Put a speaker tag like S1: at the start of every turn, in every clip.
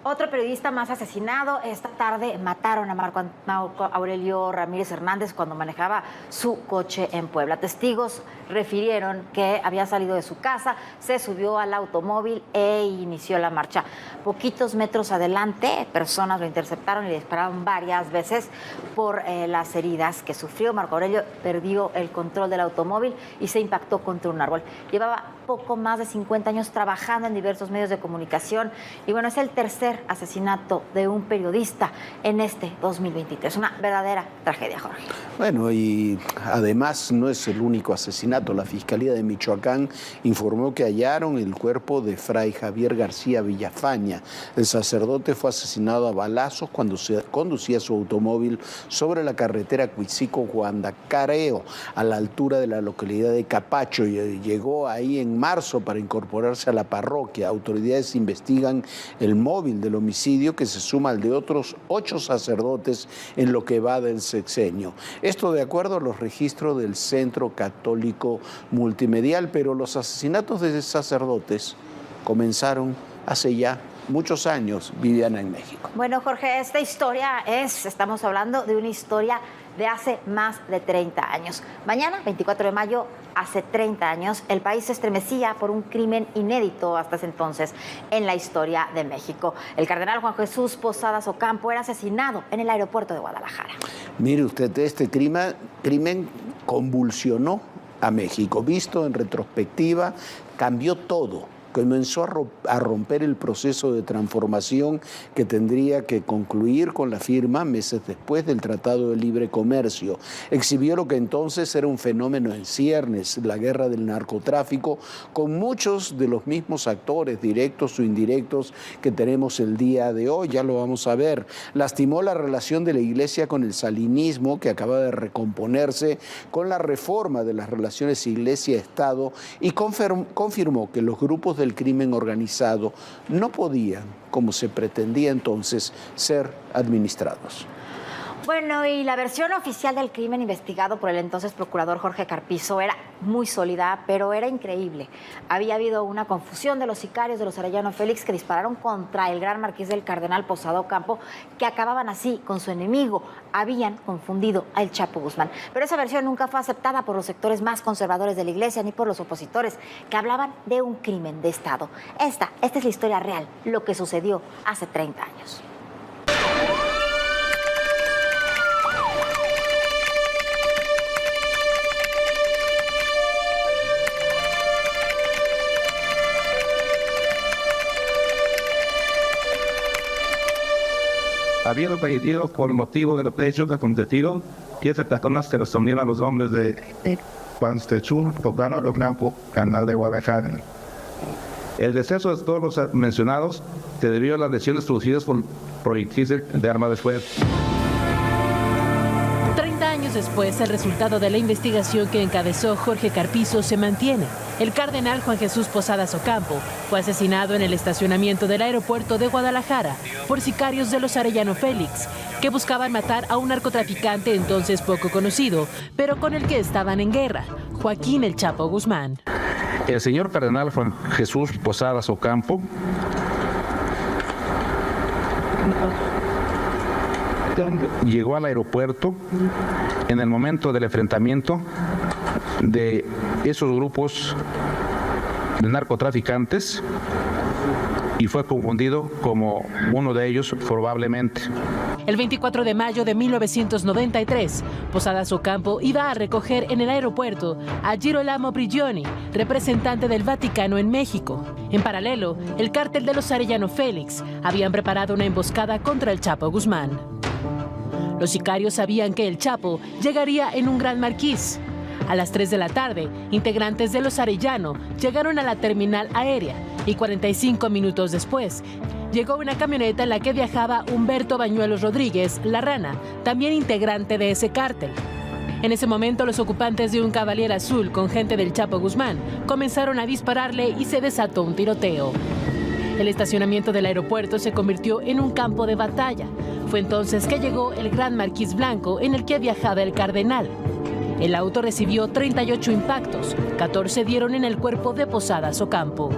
S1: Otro periodista más asesinado. Esta tarde mataron a Marco Aurelio Ramírez Hernández cuando manejaba su coche en Puebla. Testigos refirieron que había salido de su casa, se subió al automóvil e inició la marcha. Poquitos metros adelante, personas lo interceptaron y le dispararon varias veces por las heridas que sufrió. Marco Aurelio perdió el control del automóvil y se impactó contra un árbol. Llevaba poco más de 50 años trabajando en diversos medios de comunicación y bueno, es el tercer asesinato de un periodista en este 2023. Una verdadera tragedia, Jorge.
S2: Bueno, y además no es el único asesinato. La Fiscalía de Michoacán informó que hallaron el cuerpo de Fray Javier García Villafaña. El sacerdote fue asesinado a balazos cuando se conducía su automóvil sobre la carretera Cuitzico-Guandacareo, a la altura de la localidad de Capacho, y llegó ahí en marzo para incorporarse a la parroquia. Autoridades investigan el móvil del homicidio, que se suma al de otros 8 sacerdotes en lo que va del sexenio. Esto de acuerdo a los registros del Centro Católico Multimedial, pero los asesinatos de sacerdotes comenzaron hace ya muchos años, Viviana, en México.
S1: Bueno, Jorge, esta historia estamos hablando de una historia de hace más de 30 años. Mañana, 24 de mayo, hace 30 años, el país se estremecía por un crimen inédito hasta ese entonces en la historia de México. El cardenal Juan Jesús Posadas Ocampo era asesinado en el aeropuerto de Guadalajara.
S2: Mire usted, este crimen convulsionó a México. Visto en retrospectiva, cambió todo. Comenzó a romper el proceso de transformación que tendría que concluir con la firma meses después del Tratado de Libre Comercio. Exhibió lo que entonces era un fenómeno en ciernes, la guerra del narcotráfico, con muchos de los mismos actores, directos o indirectos, que tenemos el día de hoy. Ya lo vamos a ver. Lastimó la relación de la Iglesia con el salinismo, que acaba de recomponerse con la reforma de las relaciones Iglesia-Estado, y confirmó que los grupos del crimen organizado no podían, como se pretendía entonces, ser administrados.
S1: Bueno, y la versión oficial del crimen investigado por el entonces procurador Jorge Carpizo era muy sólida, pero era increíble. Había habido una confusión de los sicarios de los Arellano Félix que dispararon contra el gran marqués del cardenal Posadas Ocampo, que acababan así con su enemigo. Habían confundido al Chapo Guzmán. Pero esa versión nunca fue aceptada por los sectores más conservadores de la Iglesia ni por los opositores, que hablaban de un crimen de Estado. Esta es la historia real, lo que sucedió hace 30 años.
S3: Habiendo fallecido por motivo de los hechos acontecidos, 10 personas que respondieron a los nombres de Juan Jesús Posadas Ocampo, canal de Guadalajara. El deceso de todos los mencionados se debió a las lesiones producidas por proyectiles de arma de fuego.
S4: 30 años después, el resultado de la investigación que encabezó Jorge Carpizo se mantiene. El cardenal Juan Jesús Posadas Ocampo fue asesinado en el estacionamiento del aeropuerto de Guadalajara por sicarios de los Arellano Félix, que buscaban matar a un narcotraficante entonces poco conocido, pero con el que estaban en guerra, Joaquín El Chapo Guzmán.
S3: El señor cardenal Juan Jesús Posadas Ocampo llegó al aeropuerto en el momento del enfrentamiento de esos grupos de narcotraficantes y fue confundido como uno de ellos probablemente.
S4: El 24 de mayo de 1993, Posadas Ocampo iba a recoger en el aeropuerto a Girolamo Prigioni, representante del Vaticano en México. En paralelo, el cártel de los Arellano Félix habían preparado una emboscada contra el Chapo Guzmán. Los sicarios sabían que el Chapo llegaría en un gran marquís. A las 3 de la tarde, integrantes de los Arellano llegaron a la terminal aérea y 45 minutos después llegó una camioneta en la que viajaba Humberto Bañuelos Rodríguez, La Rana, también integrante de ese cártel. En ese momento, los ocupantes de un Cavalier azul con gente del Chapo Guzmán comenzaron a dispararle y se desató un tiroteo. El estacionamiento del aeropuerto se convirtió en un campo de batalla. Fue entonces que llegó el Gran Marquís blanco en el que viajaba el cardenal. El auto recibió 38 impactos, 14 dieron en el cuerpo de Posadas Ocampo.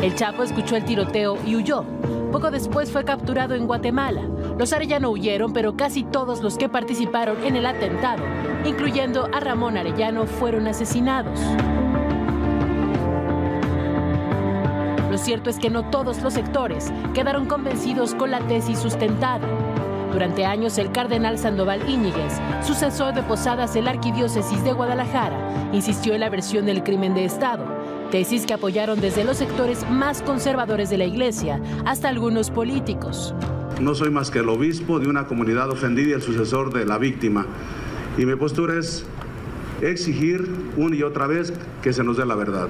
S4: El Chapo escuchó el tiroteo y huyó. Poco después fue capturado en Guatemala. Los Arellano huyeron, pero casi todos los que participaron en el atentado, incluyendo a Ramón Arellano, fueron asesinados. Lo cierto es que no todos los sectores quedaron convencidos con la tesis sustentada. Durante años, el cardenal Sandoval Íñiguez, sucesor de Posadas en la Arquidiócesis de Guadalajara, insistió en la versión del crimen de Estado, tesis que apoyaron desde los sectores más conservadores de la Iglesia hasta algunos políticos.
S5: No soy más que el obispo de una comunidad ofendida y el sucesor de la víctima. Y mi postura es exigir una y otra vez que se nos dé la verdad.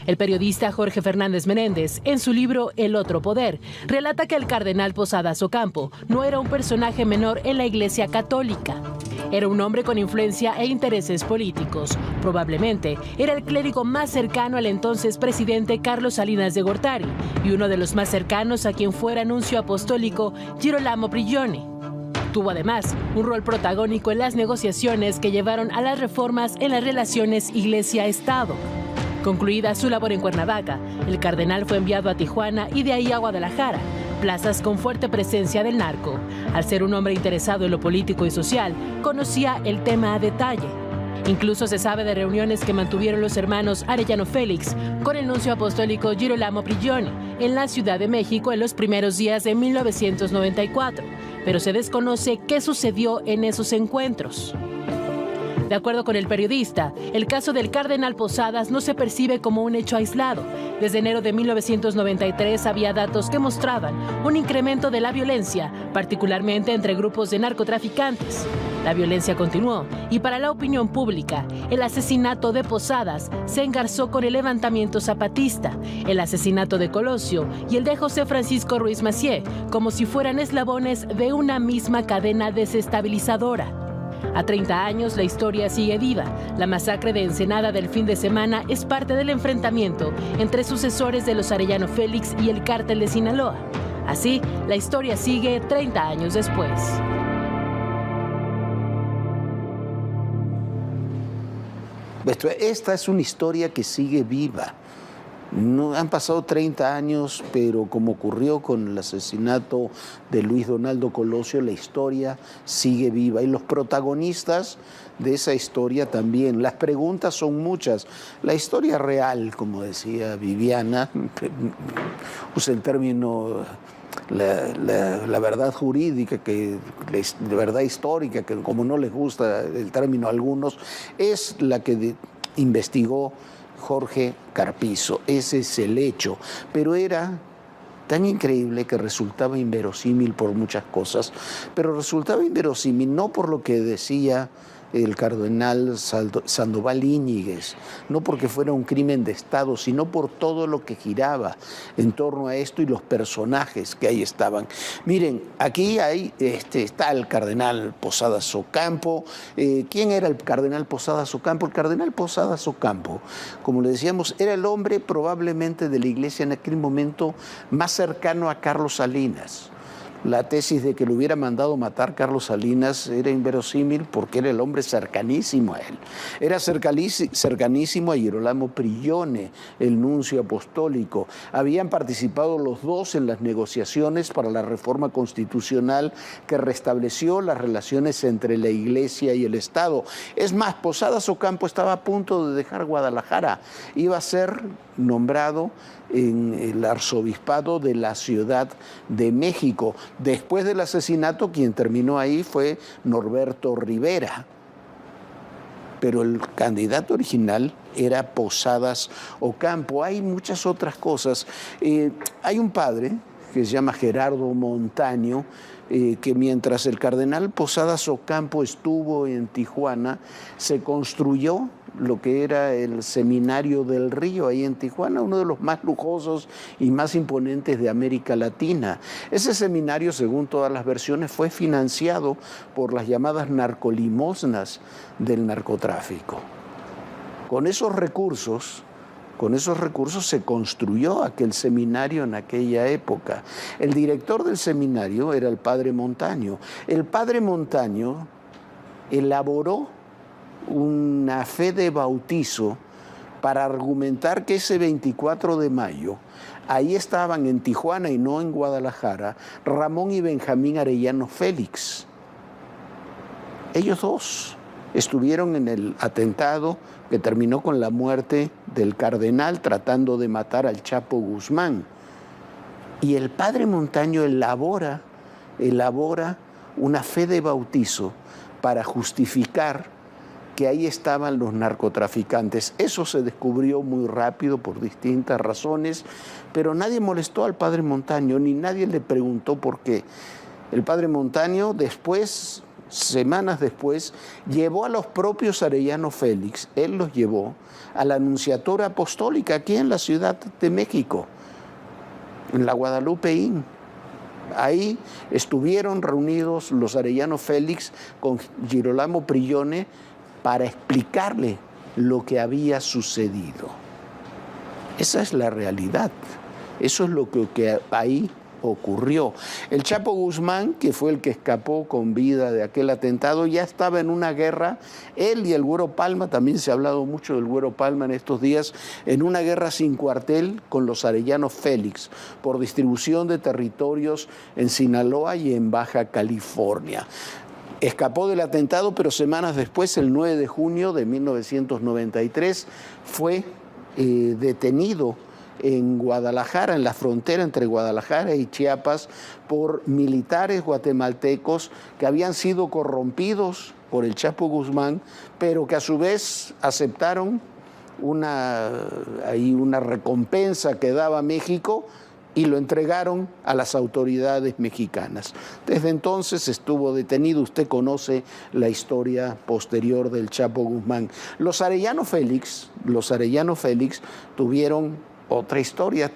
S4: El periodista Jorge Fernández Menéndez, en su libro El otro poder, relata que el cardenal Posadas Ocampo no era un personaje menor en la Iglesia Católica. Era un hombre con influencia e intereses políticos. Probablemente era el clérigo más cercano al entonces presidente Carlos Salinas de Gortari y uno de los más cercanos a quien fuera nuncio apostólico Girolamo Prigioni. Tuvo además un rol protagónico en las negociaciones que llevaron a las reformas en las relaciones Iglesia-Estado. Concluida su labor en Cuernavaca, el cardenal fue enviado a Tijuana y de ahí a Guadalajara, plazas con fuerte presencia del narco. Al ser un hombre interesado en lo político y social, conocía el tema a detalle. Incluso se sabe de reuniones que mantuvieron los hermanos Arellano Félix con el nuncio apostólico Girolamo Prigioni en la Ciudad de México en los primeros días de 1994, pero se desconoce qué sucedió en esos encuentros. De acuerdo con el periodista, el caso del cardenal Posadas no se percibe como un hecho aislado. Desde enero de 1993 había datos que mostraban un incremento de la violencia, particularmente entre grupos de narcotraficantes. La violencia continuó y para la opinión pública, el asesinato de Posadas se engarzó con el levantamiento zapatista, el asesinato de Colosio y el de José Francisco Ruiz Massieu, como si fueran eslabones de una misma cadena desestabilizadora. A 30 años, la historia sigue viva. La masacre de Ensenada del fin de semana es parte del enfrentamiento entre sucesores de los Arellano Félix y el cártel de Sinaloa. Así, la historia sigue 30 años después.
S2: Esta es una historia que sigue viva. No, han pasado 30 años, pero como ocurrió con el asesinato de Luis Donaldo Colosio, la historia sigue viva. Y los protagonistas de esa historia también. Las preguntas son muchas. La historia real, como decía Viviana, usa el término la verdad jurídica, la verdad histórica, que como no les gusta el término a algunos, es la que investigó Jorge Carpizo. Ese es el hecho, pero era tan increíble que resultaba inverosímil por muchas cosas, pero resultaba inverosímil no por lo que decía el cardenal Sandoval Íñiguez, no porque fuera un crimen de Estado, sino por todo lo que giraba en torno a esto y los personajes que ahí estaban. Miren, aquí está el cardenal Posadas Ocampo. ¿Quién era el cardenal Posadas Ocampo? El cardenal Posadas Ocampo, como le decíamos, era el hombre probablemente de la Iglesia en aquel momento más cercano a Carlos Salinas. La tesis de que lo hubiera mandado matar Carlos Salinas era inverosímil porque era el hombre cercanísimo a él. Era cercanísimo a Girolamo Prigioni, el nuncio apostólico. Habían participado los dos en las negociaciones para la reforma constitucional que restableció las relaciones entre la Iglesia y el Estado. Es más, Posadas Ocampo estaba a punto de dejar Guadalajara. Iba a ser nombrado en el arzobispado de la Ciudad de México. Después del asesinato, quien terminó ahí fue Norberto Rivera. Pero el candidato original era Posadas Ocampo. Hay muchas otras cosas. Hay un padre que se llama Gerardo Montaño, que mientras el cardenal Posadas Ocampo estuvo en Tijuana, se construyó lo que era el Seminario del Río, ahí en Tijuana, uno de los más lujosos y más imponentes de América Latina. Ese seminario, según todas las versiones, fue financiado por las llamadas narcolimosnas del narcotráfico. Con esos recursos se construyó aquel seminario en aquella época. El director del seminario era el padre Montaño. El padre Montaño elaboró una fe de bautizo para argumentar que ese 24 de mayo, ahí estaban en Tijuana y no en Guadalajara, Ramón y Benjamín Arellano Félix. Ellos dos estuvieron en el atentado que terminó con la muerte del cardenal tratando de matar al Chapo Guzmán. Y el padre Montaño elabora una fe de bautizo para justificar que ahí estaban los narcotraficantes. Eso se descubrió muy rápido por distintas razones, pero nadie molestó al padre Montaño, ni nadie le preguntó por qué. El padre Montaño después, semanas después, llevó a los propios Arellano Félix, él los llevó a la Anunciatura Apostólica aquí en la Ciudad de México, en la Guadalupe Inn. Ahí estuvieron reunidos los Arellano Félix con Girolamo Prigioni para explicarle lo que había sucedido. Esa es la realidad. Eso es lo que ahí ocurrió. El Chapo Guzmán, que fue el que escapó con vida de aquel atentado, ya estaba en una guerra, él y el Güero Palma, también se ha hablado mucho del Güero Palma en estos días, en una guerra sin cuartel con los Arellano Félix, por distribución de territorios en Sinaloa y en Baja California. Escapó del atentado, pero semanas después, el 9 de junio de 1993, fue detenido en Guadalajara, en la frontera entre Guadalajara y Chiapas, por militares guatemaltecos que habían sido corrompidos por el Chapo Guzmán, pero que a su vez aceptaron una recompensa que daba México y lo entregaron a las autoridades mexicanas. Desde entonces estuvo detenido. Usted conoce la historia posterior del Chapo Guzmán. Los Arellano Félix tuvieron otra historia.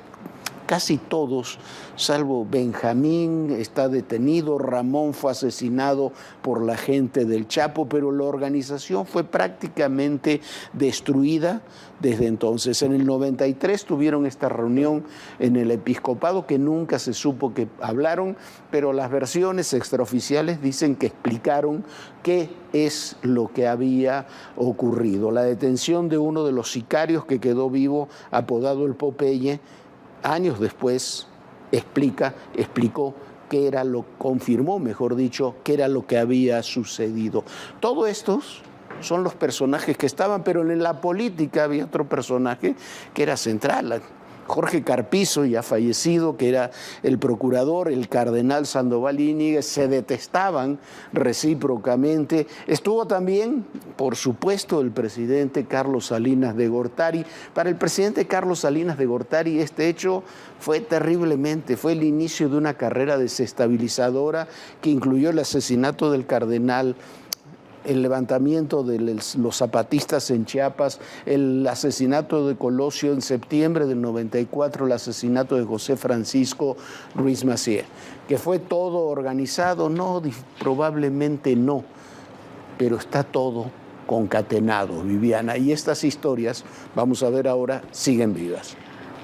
S2: Casi todos, salvo Benjamín, está detenido, Ramón fue asesinado por la gente del Chapo, pero la organización fue prácticamente destruida desde entonces. En el 93 tuvieron esta reunión en el episcopado que nunca se supo que hablaron, pero las versiones extraoficiales dicen que explicaron qué es lo que había ocurrido. La detención de uno de los sicarios que quedó vivo, apodado el Popeye, años después explicó confirmó, mejor dicho, qué era lo que había sucedido. Todos estos son los personajes que estaban, pero en la política había otro personaje que era central. Jorge Carpizo, ya fallecido, que era el procurador, el cardenal Sandoval Íñiguez, se detestaban recíprocamente. Estuvo también, por supuesto, el presidente Carlos Salinas de Gortari. Para el presidente Carlos Salinas de Gortari este hecho fue el inicio de una carrera desestabilizadora que incluyó el asesinato del cardenal, el levantamiento de los zapatistas en Chiapas, el asesinato de Colosio en septiembre del 94, el asesinato de José Francisco Ruiz Massieu. ¿Que fue todo organizado? No, probablemente no, pero está todo concatenado, Viviana, y estas historias, vamos a ver ahora, siguen vivas.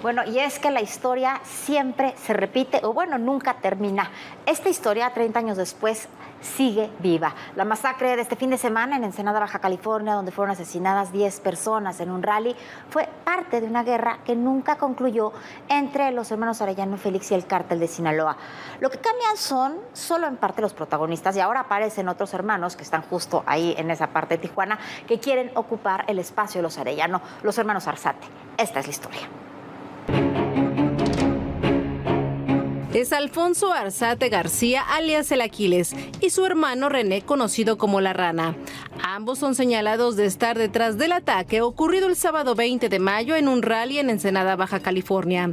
S1: Bueno, y es que la historia siempre se repite, o bueno, nunca termina. Esta historia, 30 años después, sigue viva. La masacre de este fin de semana en Ensenada, Baja California, donde fueron asesinadas 10 personas en un rally, fue parte de una guerra que nunca concluyó entre los hermanos Arellano Félix y el cártel de Sinaloa. Lo que cambian son solo en parte los protagonistas, y ahora aparecen otros hermanos que están justo ahí en esa parte de Tijuana, que quieren ocupar el espacio de los Arellano, los hermanos Arzate. Esta es la historia.
S6: Es Alfonso Arzate García, alias El Aquiles, y su hermano René, conocido como La Rana. Ambos son señalados de estar detrás del ataque ocurrido el sábado 20 de mayo en un rally en Ensenada, Baja California.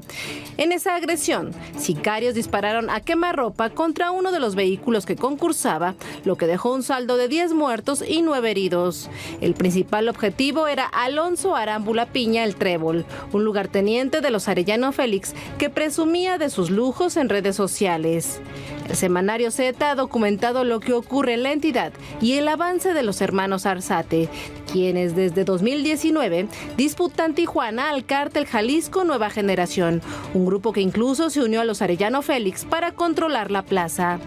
S6: En esa agresión, sicarios dispararon a quemarropa contra uno de los vehículos que concursaba, lo que dejó un saldo de 10 muertos y 9 heridos. El principal objetivo era Alonso Arámbula Piña, el Trébol, un lugarteniente de los Arellano Félix que presumía de sus lujos en redes sociales. El semanario Z ha documentado lo que ocurre en la entidad y el avance de los hermanos Arzate, quienes desde 2019 disputan Tijuana al cártel Jalisco Nueva Generación, un grupo que incluso se unió a los Arellano Félix para controlar la plaza.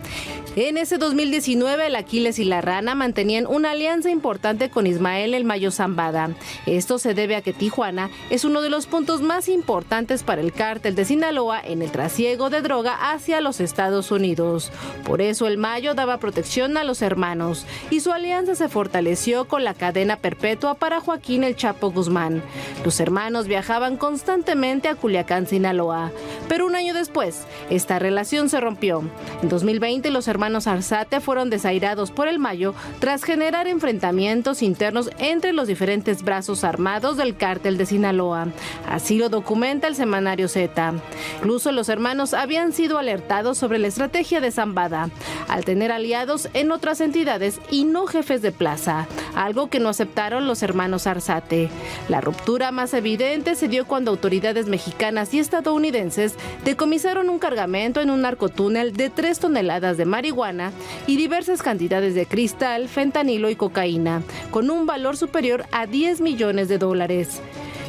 S6: En ese 2019, el Aquiles y la Rana mantenían una alianza importante con Ismael El Mayo Zambada. Esto se debe a que Tijuana es uno de los puntos más importantes para el cártel de Sinaloa en el trasiego de droga hacia los Estados Unidos. Por eso El Mayo daba protección a los hermanos y su alianza se fortaleció con la cadena perpetua para Joaquín El Chapo Guzmán. Los hermanos viajaban constantemente a Culiacán, Sinaloa. Pero un año después, esta relación se rompió. En 2020, los hermanos Arzate fueron desairados por El Mayo tras generar enfrentamientos internos entre los diferentes brazos armados del cártel de Sinaloa. Así lo documenta el semanario Z. Incluso los hermanos habían sido alertados sobre la estrategia de Zambada, al tener aliados en otras entidades y no jefes de plaza, algo que no aceptaron los hermanos Arzate. La ruptura más evidente se dio cuando autoridades mexicanas y estadounidenses decomisaron un cargamento en un narcotúnel de 3 toneladas de marihuana y diversas cantidades de cristal, fentanilo y cocaína, con un valor superior a $10 millones.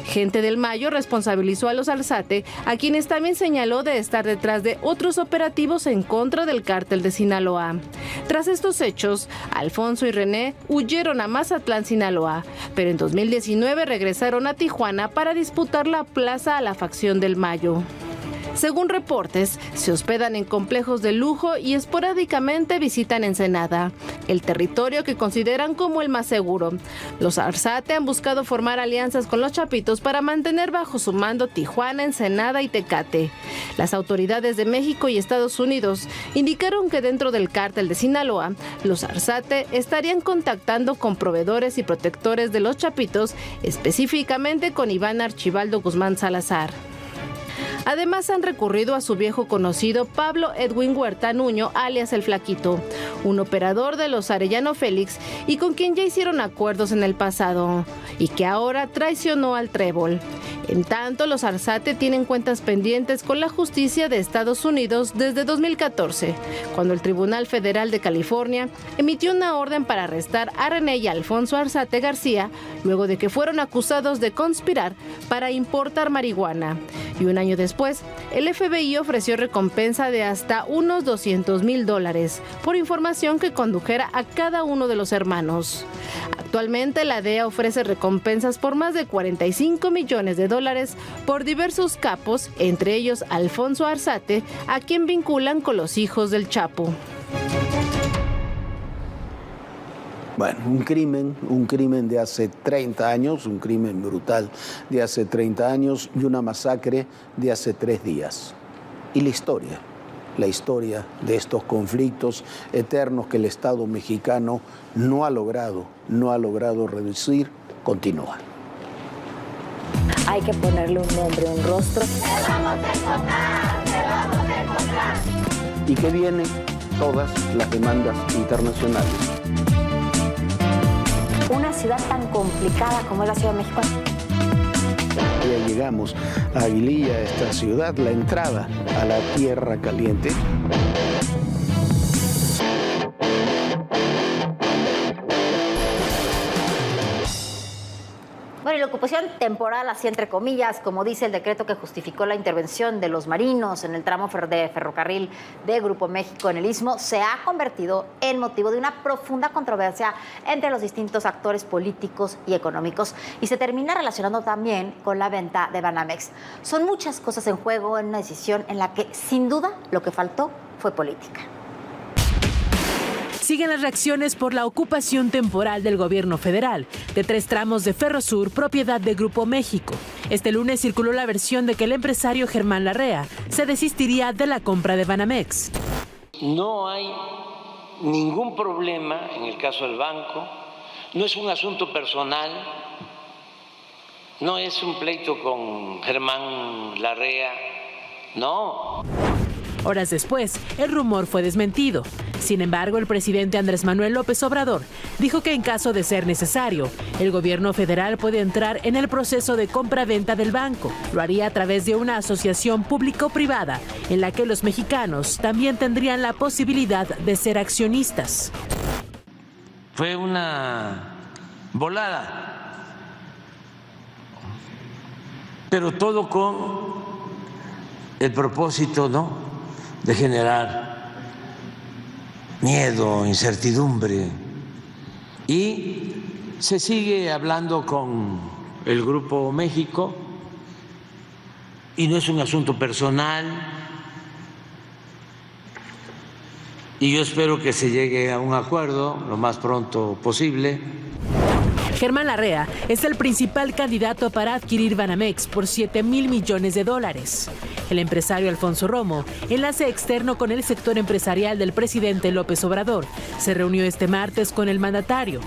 S6: Gente del Mayo responsabilizó a los Arzate, a quienes también señaló de estar detrás de otros operativos en contra del cártel de Sinaloa. Tras estos hechos, Alfonso y René huyeron a Mazatlán, Sinaloa, pero en 2019 regresaron a Tijuana para disputar la plaza a la facción del Mayo. Según reportes, se hospedan en complejos de lujo y esporádicamente visitan Ensenada, el territorio que consideran como el más seguro. Los Arzate han buscado formar alianzas con los Chapitos para mantener bajo su mando Tijuana, Ensenada y Tecate. Las autoridades de México y Estados Unidos indicaron que dentro del cártel de Sinaloa, los Arzate estarían contactando con proveedores y protectores de los Chapitos, específicamente con Iván Archibaldo Guzmán Salazar. Además, han recurrido a su viejo conocido Pablo Edwin Huerta Nuño, alias El Flaquito, un operador de los Arellano Félix y con quien ya hicieron acuerdos en el pasado y que ahora traicionó al Trébol. En tanto, los Arzate tienen cuentas pendientes con la justicia de Estados Unidos desde 2014, cuando el Tribunal Federal de California emitió una orden para arrestar a René y Alfonso Arzate García, luego de que fueron acusados de conspirar para importar marihuana. Y un año después, el FBI ofreció recompensa de hasta unos $200,000 por información que condujera a cada uno de los hermanos. Actualmente, la DEA ofrece recompensas por más de $45 millones por diversos capos, entre ellos Alfonso Arzate, a quien vinculan con los hijos del Chapo.
S2: Bueno, un crimen de hace 30 años, un crimen brutal de hace 30 años y una masacre de hace 3 días. Y la historia de estos conflictos eternos que el Estado mexicano no ha logrado reducir, continúa.
S1: Hay que ponerle un nombre, un rostro.
S7: ¡Te vamos a encontrar! ¡Te vamos a encontrar!
S2: Y que vienen todas las demandas internacionales.
S1: Una ciudad tan complicada como es la Ciudad de México.
S2: Ya llegamos a Aguililla, esta ciudad, la entrada a la Tierra Caliente.
S1: Bueno, y la ocupación temporal, así entre comillas, como dice el decreto que justificó la intervención de los marinos en el tramo de ferrocarril de Grupo México en el Istmo, se ha convertido en motivo de una profunda controversia entre los distintos actores políticos y económicos y se termina relacionando también con la venta de Banamex. Son muchas cosas en juego en una decisión en la que, sin duda, lo que faltó fue política.
S4: Siguen las reacciones por la ocupación temporal del gobierno federal de 3 tramos de Ferrosur, propiedad de Grupo México. Este lunes circuló la versión de que el empresario Germán Larrea se desistiría de la compra de Banamex.
S8: No hay ningún problema en el caso del banco, no es un asunto personal, no es un pleito con Germán Larrea, no.
S4: Horas después, el rumor fue desmentido. Sin embargo, el presidente Andrés Manuel López Obrador dijo que en caso de ser necesario, el gobierno federal puede entrar en el proceso de compra-venta del banco. Lo haría a través de una asociación público-privada en la que los mexicanos también tendrían la posibilidad de ser accionistas.
S8: Fue una volada, pero todo con el propósito, ¿no?, de generar miedo, incertidumbre, y se sigue hablando con el Grupo México y no es un asunto personal y yo espero que se llegue a un acuerdo lo más pronto posible.
S4: Germán Larrea es el principal candidato para adquirir Banamex por $7,000 millones. El empresario Alfonso Romo, enlace externo con el sector empresarial del presidente López Obrador, se reunió este martes con el mandatario.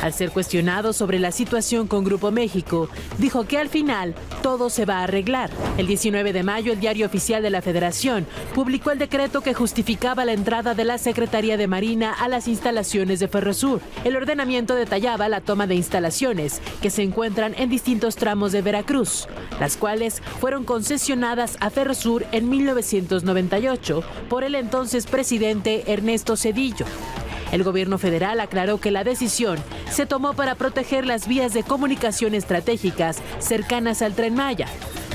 S4: Al ser cuestionado sobre la situación con Grupo México, dijo que al final todo se va a arreglar. El 19 de mayo, el Diario Oficial de la Federación publicó el decreto que justificaba la entrada de la Secretaría de Marina a las instalaciones de Ferrosur. El ordenamiento detallaba la toma de instalaciones que se encuentran en distintos tramos de Veracruz, las cuales fueron concesionadas a Ferrosur en 1998 por el entonces presidente Ernesto Zedillo. El gobierno federal aclaró que la decisión se tomó para proteger las vías de comunicación estratégicas cercanas al Tren Maya,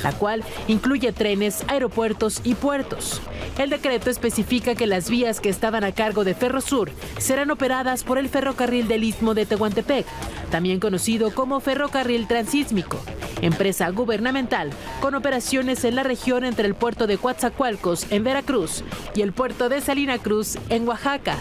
S4: la cual incluye trenes, aeropuertos y puertos. El decreto especifica que las vías que estaban a cargo de Ferrosur serán operadas por el Ferrocarril del Istmo de Tehuantepec, también conocido como Ferrocarril Transísmico, empresa gubernamental con operaciones en la región entre el puerto de Coatzacoalcos en Veracruz y el puerto de Salina Cruz en Oaxaca.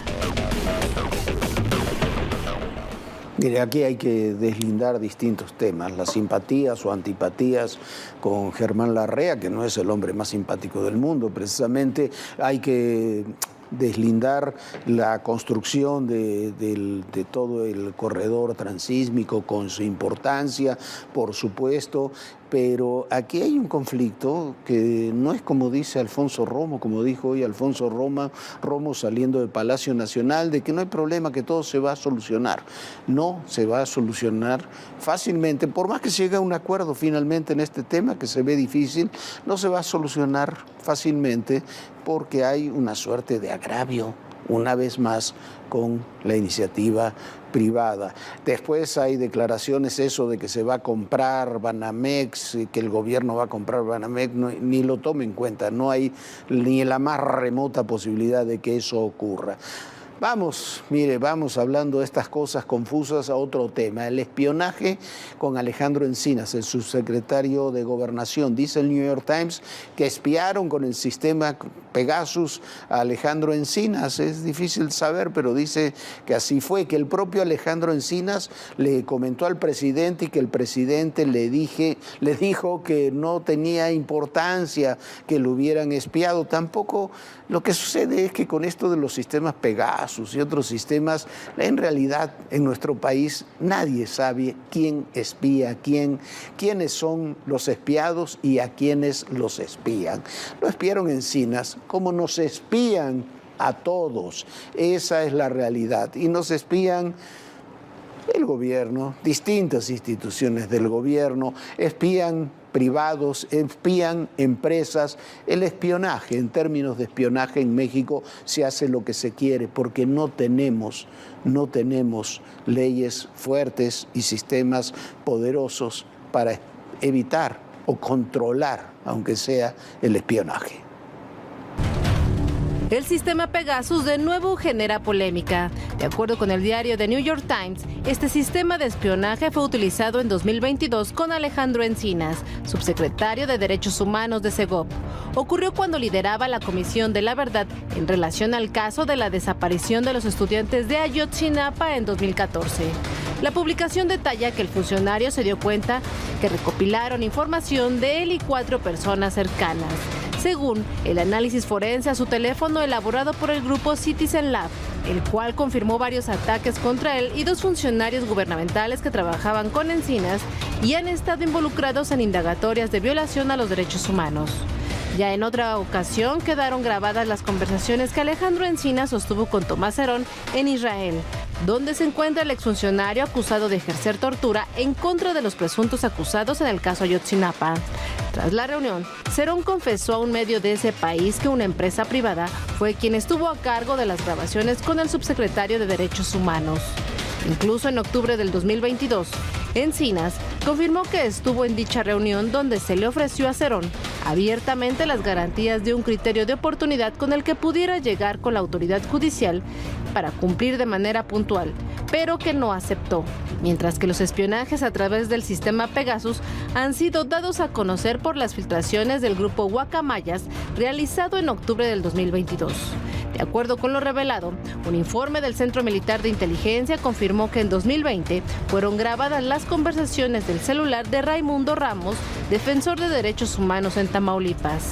S2: Mire, aquí hay que deslindar distintos temas, las simpatías o antipatías con Germán Larrea, que no es el hombre más simpático del mundo, precisamente hay que deslindar la construcción de todo el corredor transísmico con su importancia, por supuesto, pero aquí hay un conflicto que no es como dice Alfonso Romo, como dijo hoy Alfonso Romo saliendo de Palacio Nacional, de que no hay problema, que todo se va a solucionar. No se va a solucionar fácilmente, por más que se llegue a un acuerdo finalmente en este tema, que se ve difícil, no se va a solucionar fácilmente porque hay una suerte de agravio, una vez más, con la iniciativa privada. Después hay declaraciones, eso de que se va a comprar Banamex, que el gobierno va a comprar Banamex, ni lo tome en cuenta, no hay ni la más remota posibilidad de que eso ocurra. Vamos hablando de estas cosas confusas a otro tema, el espionaje con Alejandro Encinas, el subsecretario de Gobernación. Dice el New York Times que espiaron con el sistema Pegasus a Alejandro Encinas. Es difícil saber, pero dice que así fue, que el propio Alejandro Encinas le comentó al presidente y que el presidente le dijo que no tenía importancia que lo hubieran espiado. Tampoco lo que sucede es que con esto de los sistemas Pegasus y otros sistemas, en realidad en nuestro país nadie sabe quién espía a quiénes son los espiados y a quiénes los espían. Lo espiaron Encinas, como nos espían a todos. Esa es la realidad. Y nos espían el gobierno, distintas instituciones del gobierno, espían privados, espían empresas. El espionaje, en términos de espionaje en México, se hace lo que se quiere porque no tenemos leyes fuertes y sistemas poderosos para evitar o controlar, aunque sea, el espionaje.
S6: El sistema Pegasus de nuevo genera polémica. De acuerdo con el diario The New York Times, este sistema de espionaje fue utilizado en 2022 con Alejandro Encinas, subsecretario de Derechos Humanos de Segov. Ocurrió cuando lideraba la Comisión de la Verdad en relación al caso de la desaparición de los estudiantes de Ayotzinapa en 2014. La publicación detalla que el funcionario se dio cuenta que recopilaron información de él y 4 personas cercanas. Según el análisis forense a su teléfono elaborado por el grupo Citizen Lab, el cual confirmó varios ataques contra él y 2 funcionarios gubernamentales que trabajaban con Encinas y han estado involucrados en indagatorias de violación a los derechos humanos. Ya en otra ocasión quedaron grabadas las conversaciones que Alejandro Encinas sostuvo con Tomás Herón en Israel, donde se encuentra el exfuncionario acusado de ejercer tortura en contra de los presuntos acusados en el caso Ayotzinapa. Tras la reunión, Cerón confesó a un medio de ese país que una empresa privada fue quien estuvo a cargo de las grabaciones con el subsecretario de Derechos Humanos. Incluso en octubre del 2022, Encinas confirmó que estuvo en dicha reunión donde se le ofreció a Cerón abiertamente las garantías de un criterio de oportunidad con el que pudiera llegar con la autoridad judicial para cumplir de manera puntual, pero que no aceptó, mientras que los espionajes a través del sistema Pegasus han sido dados a conocer por las filtraciones del grupo Guacamayas realizado en octubre del 2022. De acuerdo con lo revelado, un informe del Centro Militar de Inteligencia confirmó que en 2020 fueron grabadas las conversaciones del celular de Raimundo Ramos, defensor de derechos humanos en Tamaulipas.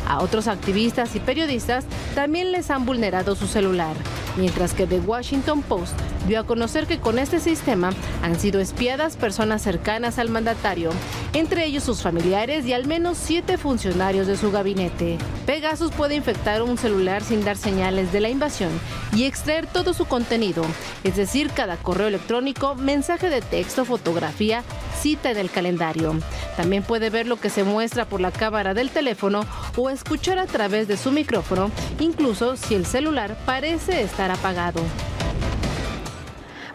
S6: A otros activistas y periodistas también les han vulnerado su celular, mientras que The Washington Post dio a conocer que con este sistema han sido espiadas personas cercanas al mandatario, entre ellos sus familiares y al menos 7 funcionarios de su gabinete. Pegasus puede infectar un celular sin dar señales de la invasión y extraer todo su contenido, es decir, cada correo electrónico, mensaje de texto, fotografía, cita en el calendario. También puede ver lo que se muestra por la cámara del teléfono o escuchar a través de su micrófono, incluso si el celular parece estar apagado.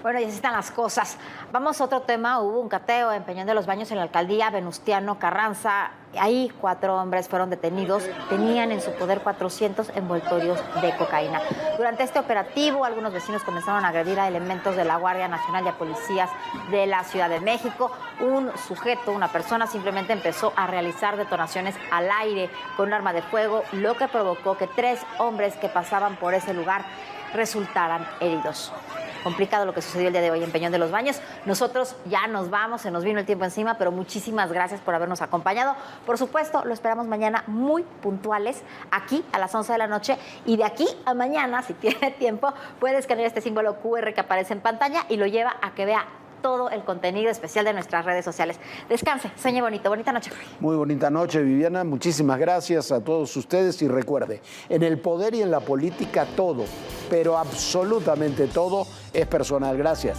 S1: Bueno, y así están las cosas. Vamos a otro tema. Hubo un cateo en Peñón de los Baños en la alcaldía Venustiano Carranza. Ahí 4 hombres fueron detenidos. Tenían en su poder 400 envoltorios de cocaína. Durante este operativo, algunos vecinos comenzaron a agredir a elementos de la Guardia Nacional y a policías de la Ciudad de México. Un sujeto, una persona, simplemente empezó a realizar detonaciones al aire con un arma de fuego, lo que provocó que 3 hombres que pasaban por ese lugar resultaran heridos. Complicado lo que sucedió el día de hoy en Peñón de los Baños. Nosotros ya nos vamos, se nos vino el tiempo encima, pero muchísimas gracias por habernos acompañado. Por supuesto, lo esperamos mañana muy puntuales, aquí a las 11 de la noche. Y de aquí a mañana, si tiene tiempo, puede escanear este símbolo QR que aparece en pantalla y lo lleva a que vea todo el contenido especial de nuestras redes sociales. Descanse, sueñe bonito. Bonita noche.
S2: Muy bonita noche, Viviana. Muchísimas gracias a todos ustedes y recuerde, en el poder y en la política todo, pero absolutamente todo es personal. Gracias.